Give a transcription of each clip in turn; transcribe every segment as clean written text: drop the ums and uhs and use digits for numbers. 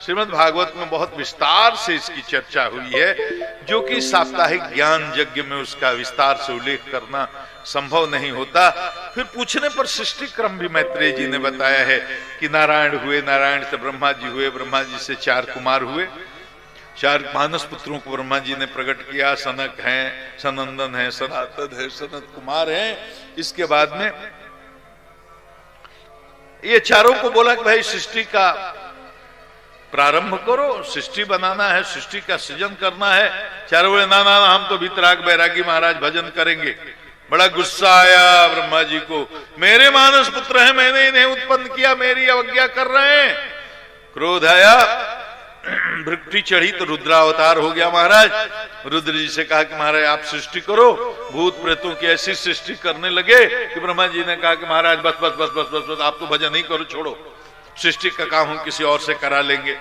श्रीमद् भागवत में बहुत विस्तार से इसकी चर्चा हुई है, जो कि साप्ताहिक ज्ञान यज्ञ में उसका विस्तार से उल्लेख करना संभव नहीं होता। फिर पूछने पर सृष्टि क्रम भी मैत्रेय जी ने बताया है कि नारायण हुए, नारायण से ब्रह्मा जी हुए, ब्रह्मा जी से 4 कुमार हुए, 4 मानस पुत्रों को ब्रह्मा जी ने प्रकट किया। सनक हैं, सनंदन है, सनातन है, सनत कुमार हैं। इसके बाद में ये चारों को बोला कि भाई सृष्टि का प्रारंभ करो, सृष्टि बनाना है, सृष्टि का सृजन करना है। चारों बोले ना ना ना, हम तो वितराग बैरागी महाराज भजन करेंगे। बड़ा गुस्सा आया ब्रह्मा जी को, मेरे मानस पुत्र हैं, मैंने इन्हें उत्पन्न किया, मेरी अवज्ञा कर रहे हैं। क्रोध आया, भृगुटी चढ़ी तो रुद्रावतार हो गया महाराज। रुद्र जी से कहा कि महाराज आप सृष्टि करो। भूत प्रेतों की ऐसी सृष्टि करने लगे कि ब्रह्मा जी ने कहा कि महाराज बस बस बस बस बस बस, आप तो भजन नहीं करो, छोड़ो, सृष्टि का काम हम किसी और से करा लेंगे।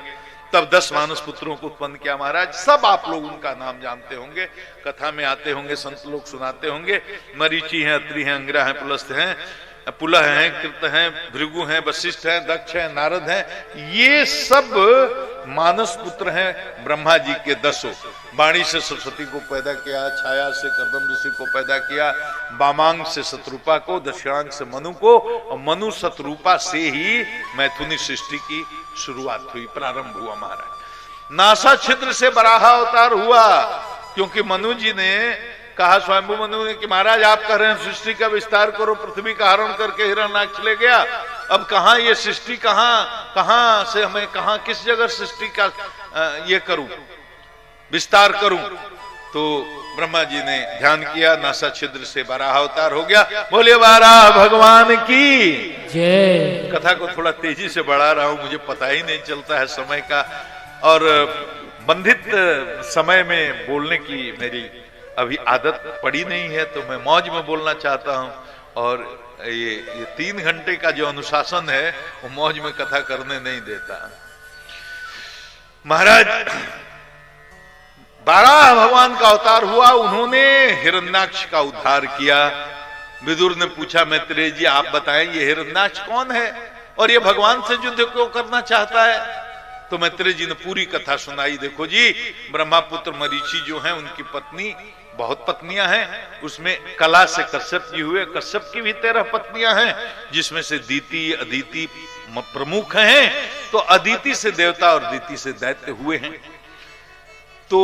तब 10 मानस पुत्रों को उत्पन्न किया महाराज। सब आप लोग उनका नाम जानते होंगे, कथा में आते होंगे, संत लोग सुनाते होंगे। मरीचि हैं, अत्रि हैं, अंगिरा हैं, पुलस्त्य हैं, पुलह हैं, कृत हैं, भृगु हैं, वशिष्ठ हैं, दक्ष हैं, नारद हैं। ये सब मानस पुत्र हैं ब्रह्मा जी के 10। वाणी से सरस्वती को पैदा किया, छाया से कर्दम ऋषि को पैदा किया, वामांग से शत्रुपा को, दक्षिणांग से मनु को, और मनु शत्रुपा से ही मैथुनी सृष्टि की शुरुआत हुई, प्रारंभ हुआ महाराज। नासा छिद्र से बराह अवतार हुआ, क्योंकि मनु जी ने कहा, स्वयंभू मनु ने कि महाराज आप कह रहे हैं सृष्टि का विस्तार करो, पृथ्वी का हरण करके हिरण्याक्ष ले गया। अब कहां ये सृष्टि, कहां से हमें, कहां किस जगह सृष्टि का ये करूं, विस्तार करूं। तो ब्रह्मा जी ने ध्यान किया, नासा छिद्र से बराह अवतार हो गया। बोले वाराह भगवान की जय। कथा को थोड़ा तेजी से बढ़ा रहा हूं, मुझे पता ही नहीं चलता है समय का, और बंधित समय में बोलने की मेरी अभी आदत पड़ी नहीं है, तो मैं मौज में बोलना चाहता हूं। और ये 3 घंटे का जो अनुशासन है वो मौज में कथा करने नहीं देता। महाराज बारह भगवान का अवतार हुआ, उन्होंने हिरण्याक्ष का उद्धार किया। विदुर ने पूछा, मैत्रेय जी आप बताएं ये हिरण्याक्ष कौन है और ये भगवान से युद्ध क्यों करना चाहता है? तो मैत्रेय जी ने पूरी कथा सुनाई। देखो जी, ब्रह्मापुत्र मरीचि जो हैं उनकी पत्नी, बहुत पत्नियां हैं, उसमें कला से कश्यप जी हुए, कश्यप की भी 13 पत्नियां हैं, जिसमें से दीति अदिति प्रमुख हैं। तो अदिति से देवता और दीति से दैत्य हुए हैं। तो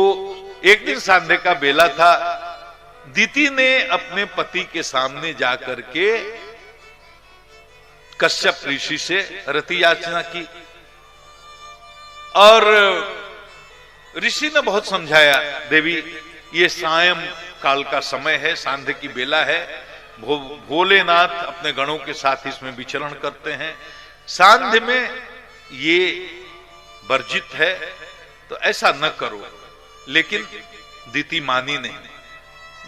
एक दिन सांध्य का बेला था, दीति ने अपने पति के सामने जाकर के कश्यप ऋषि से रति याचना की, और ऋषि ने बहुत समझाया, देवी ये सायं काल का समय है, सांध्य की बेला है, भोलेनाथ अपने गणों के साथ इसमें विचरण करते हैं, सांध्य में ये वर्जित है, तो ऐसा न करो। लेकिन दीति मानी नहीं।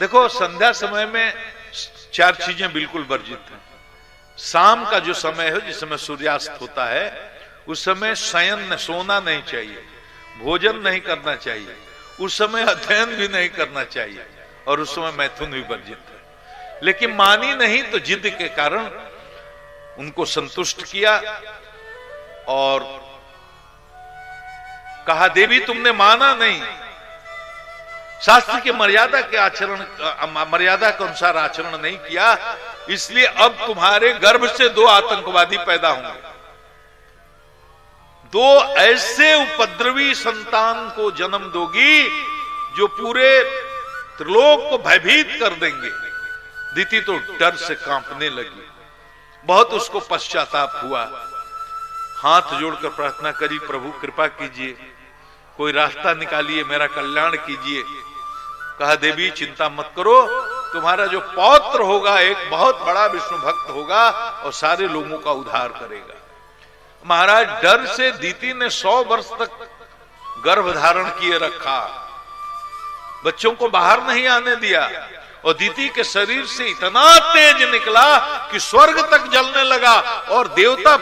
देखो संध्या समय में 4 चीजें बिल्कुल वर्जित हैं। शाम का जो समय है, जिस समय सूर्यास्त होता है, उस समय शयन, सोना नहीं चाहिए, भोजन नहीं करना चाहिए, उस समय अध्ययन भी नहीं करना चाहिए, और उस समय मैथुन भी वर्जित है। लेकिन मानी नहीं, तो जिद के कारण उनको संतुष्ट किया और कहा, देवी तुमने माना नहीं, शास्त्र की मर्यादा के आचरण, मर्यादा के अनुसार आचरण नहीं किया, इसलिए अब तुम्हारे गर्भ से 2 आतंकवादी पैदा होंगे। 2 ऐसे उपद्रवी संतान को जन्म दोगी जो पूरे त्रिलोक को भयभीत कर देंगे। दीति तो डर से कांपने लगी, बहुत उसको पश्चाताप हुआ, हाथ जोड़कर प्रार्थना करी, प्रभु कृपा कीजिए, कोई रास्ता निकालिए, मेरा कल्याण कीजिए। कहा, देवी चिंता मत करो, तुम्हारा जो पौत्र होगा एक बहुत बड़ा विष्णु भक्त होगा और सारे लोगों का उद्धार करेगा। महाराज डर से दीति ने 100 वर्ष तक गर्भ धारण किए रखा, बच्चों को बाहर नहीं आने दिया, और दीति के शरीर से इतना तेज निकला कि स्वर्ग तक जलने लगा, और देवता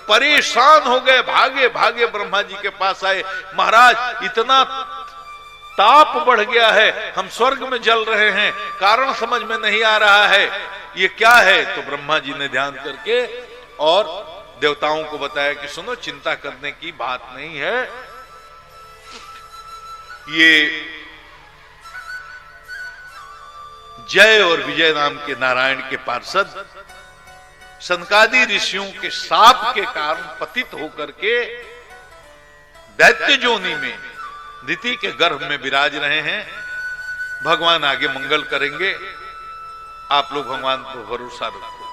परेशान हो गए, भागे भागे ब्रह्मा जी के पास आए, महाराज इतना ताप बढ़ गया है, हम स्वर्ग में जल रहे हैं, कारण समझ में नहीं आ रहा है, ये क्या है? तो ब्रह्मा जी ने ध्यान करके और देवताओं को बताया कि सुनो, चिंता करने की बात नहीं है। ये जय और विजय नाम के नारायण के पार्षद सनकादि ऋषियों के शाप के कारण पतित होकर के दैत्य जोनी में दिति के गर्भ में विराज रहे हैं। भगवान आगे मंगल करेंगे, आप लोग भगवान पर भरोसा रखो।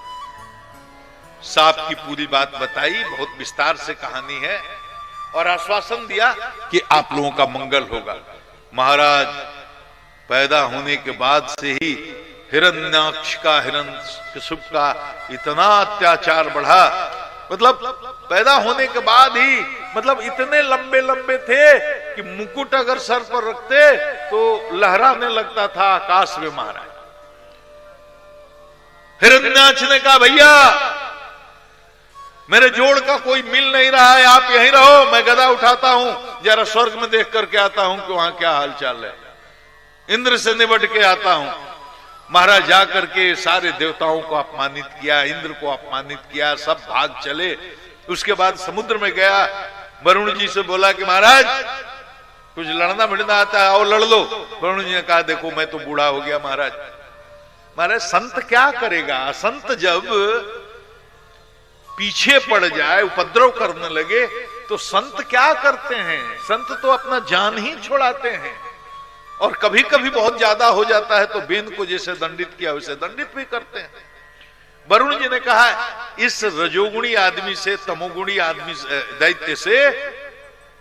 सांप की पूरी बात बताई, बहुत विस्तार से कहानी है, और आश्वासन दिया कि आप लोगों का मंगल होगा। महाराज पैदा होने के बाद से ही हिरण्याक्ष का, हिरण्यकशिप का इतना अत्याचार बढ़ा, मतलब पैदा होने के बाद ही मतलब इतने लंबे लंबे थे कि मुकुट अगर सर पर रखते तो लहराने लगता था आकाश में। महाराज हिरण्याक्ष ने कहा, भैया मेरे जोड़ का कोई मिल नहीं रहा है, आप यहीं रहो, मैं गदा उठाता हूं, जरा स्वर्ग में देख करके आता हूं कि वहां क्या हालचाल है, इंद्र से निपट के आता हूं। महाराज जा करके सारे देवताओं को अपमानित किया, इंद्र को अपमानित किया, सब भाग चले। उसके बाद समुद्र में गया, वरुण जी से बोला कि महाराज कुछ लड़ना भिड़ना आता है, आओ लड़ लो। वरुण जी ने कहा, देखो मैं तो बूढ़ा हो गया महाराज। महाराज संत क्या करेगा, संत जब पीछे पड़ जाए, उपद्रव करने लगे, तो संत क्या करते हैं, संत तो अपना जान ही छुड़ाते हैं। और कभी कभी बहुत ज्यादा हो जाता है तो बेन को जैसे दंडित किया वैसे दंडित भी करते हैं। वरुण जी ने कहा, इस रजोगुणी आदमी से, तमोगुणी आदमी दैत्य से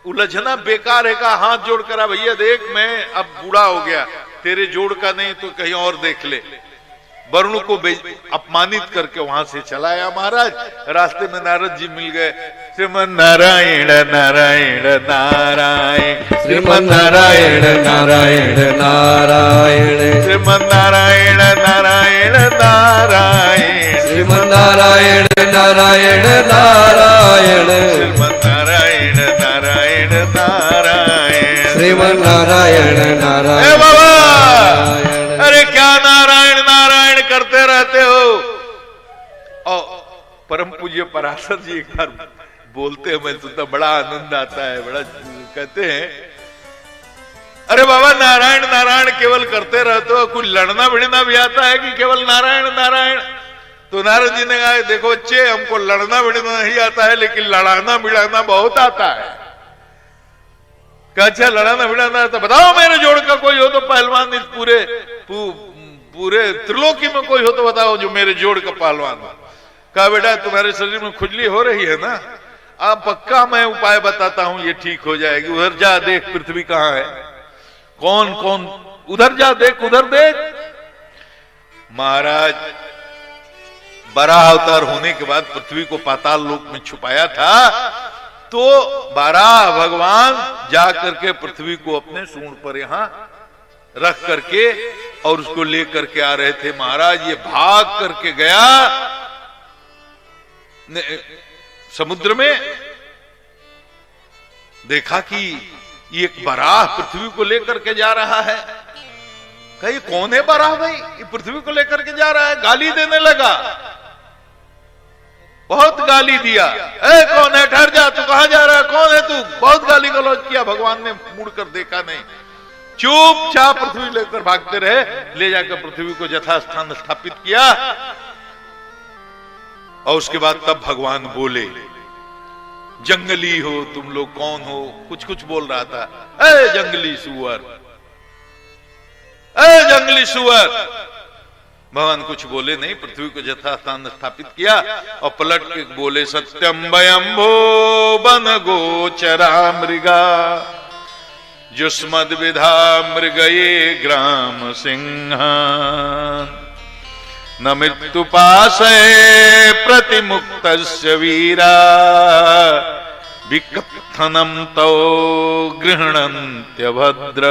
उलझना बेकार है। का हाथ जोड़ करा, भैया देख मैं अब बूढ़ा हो गया, तेरे जोड़ का नहीं तो कहीं और देख ले। वरुण को अपमानित करके वहां से चलाया। महाराज रास्ते में नारद जी मिल गए। श्रीमन नारायण नारायण नारायण, श्रीमन नारायण नारायण नारायण, श्रीमन नारायण नारायण नारायण, श्रीमन नारायण नारायण नारायण, श्रीमन नारायण नारायण नारायण, श्रीमन नारायण नारायण। बाबा अरे क्या नारायण नारायण करते रहते हो। और परम पूज्य पराशर जी एक बार बोलते हैं, मैं सुनता बड़ा आनंद आता है, बड़ा कहते हैं, अरे बाबा नारायण नारायण केवल करते रहते हो, कुछ लड़ना भिड़ना भी आता है कि केवल नारायण नारायण। तो नारद जी ने कहा, देखो बच्चे हमको लड़ना भिड़ना नहीं आता है, लेकिन लड़ाना भिड़ाना बहुत आता है। अच्छा लड़ाना भिड़ाना तो बताओ, मेरे जोड़ का कोई हो तो पहलवान, इस पूरे त्रिलोकी में कोई हो तो बताओ जो मेरे जोड़ का पहलवान हो। कहा बेटा तुम्हारे शरीर में खुजली हो रही है ना, आप पक्का मैं उपाय बताता हूं, ये ठीक हो जाएगी। उधर जा देख पृथ्वी कहां है, कौन कौन, उधर जा देख, उधर देख। महाराज बराह अवतार होने के बाद पृथ्वी को पाताल लोक में छुपाया था, तो बाराह भगवान जा करके पृथ्वी को अपने सूंड पर यहां रख करके और उसको लेकर के आ रहे थे। महाराज ये भाग करके गया समुद्र में, देखा कि ये एक बराह पृथ्वी को लेकर के जा रहा है। कहीं कौन है बराह भाई, ये पृथ्वी को लेकर के जा रहा है। गाली देने लगा, बहुत गाली दिया। ए कौन है, ठहर जा, तू कहां जा रहा है, कौन है तू, बहुत गाली गलौज किया। भगवान ने मुड़कर देखा नहीं, चुपचाप पृथ्वी लेकर भागते रहे। ले जाकर पृथ्वी को यथास्थान स्थापित किया। और उसके बाद तब भगवान बोले, जंगली हो तुम लोग, कौन हो, कुछ कुछ बोल रहा था। ए जंगली सुअर, ए जंगली सुअर। भगवान कुछ बोले नहीं, पृथ्वी को यथास्थान स्थापित किया और पलट के बोले, सत्यम वयंभो वन गोचरा मृगा जुष्मद विधा मृगये ग्राम सिंहा न मृत्यु पाशे प्रतिमुक्तस्य वीरा विकथनम तो गृहणन्त्य भद्र।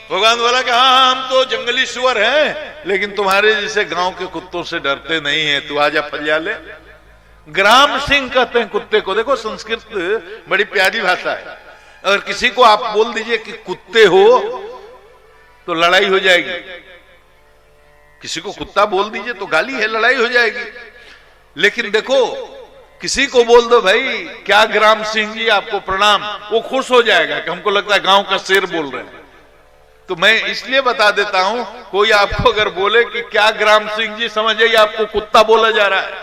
भगवान बोला कि हाँ हम तो जंगली सुअर हैं, लेकिन तुम्हारे जैसे गांव के कुत्तों से डरते नहीं है, तू आजा फलिया ले। ग्राम सिंह कहते हैं कुत्ते को। देखो संस्कृत बड़ी प्यारी भाषा है। अगर किसी को आप बोल दीजिए कि कुत्ते हो तो लड़ाई हो जाएगी, किसी को कुत्ता बोल दीजिए तो गाली है, लड़ाई हो जाएगी। लेकिन देखो, किसी को बोल दो भाई क्या ग्राम सिंह जी आपको प्रणाम, वो खुश हो जाएगा कि हमको लगता है गांव का शेर बोल रहे हैं। तो मैं इसलिए बता देता हूं, कोई आपको अगर बोले कि क्या ग्राम सिंह जी, समझिए आपको कुत्ता बोला जा रहा है,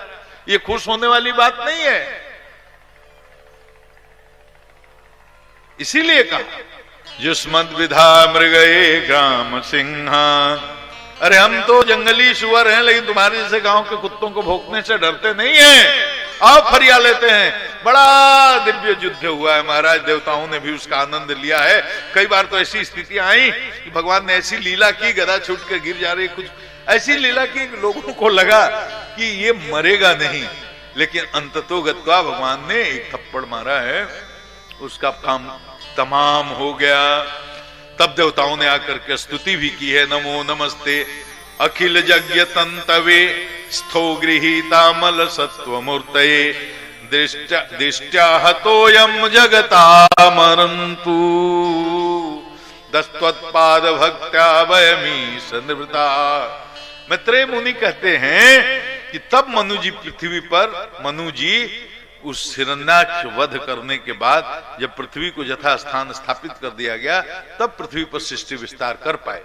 ये खुश होने वाली बात नहीं है। इसीलिए कहा युष्मद विधा मृगये ग्राम सिंहा, अरे हम तो जंगली सुअर हैं, लेकिन तुम्हारे जैसे गांव के कुत्तों को भौंकने से डरते नहीं हैं। आओ फरिया लेते हैं। बड़ा दिव्य युद्ध हुआ है महाराज, देवताओं ने भी उसका आनंद लिया है। कई बार तो ऐसी स्थितियां आई कि भगवान ने ऐसी लीला की, गदा छूट के गिर जा रही, कुछ ऐसी लीला की लोगों को लगा कि ये मरेगा नहीं, लेकिन अंततो गत्वा भगवान ने एक थप्पड़ मारा है, उसका काम तमाम हो गया। तब देवताओं ने आकर के स्तुति भी की है, नमो नमस्ते अखिल यज्ञ तंतवे स्थो गृहीतामल सत्वमूर्तये दृष्ट्या हतोयम जगतामरन्तु दस्त्वत्पाद भक्त्या वयमी सन्निवृता। मैत्रेय मुनि कहते हैं कि तब मनु जी पृथ्वी पर, मनु जी उस हिरण्याक्ष वध करने के बाद जब पृथ्वी को यथा स्थान स्थापित कर दिया गया, तब पृथ्वी पर सृष्टि विस्तार कर पाए।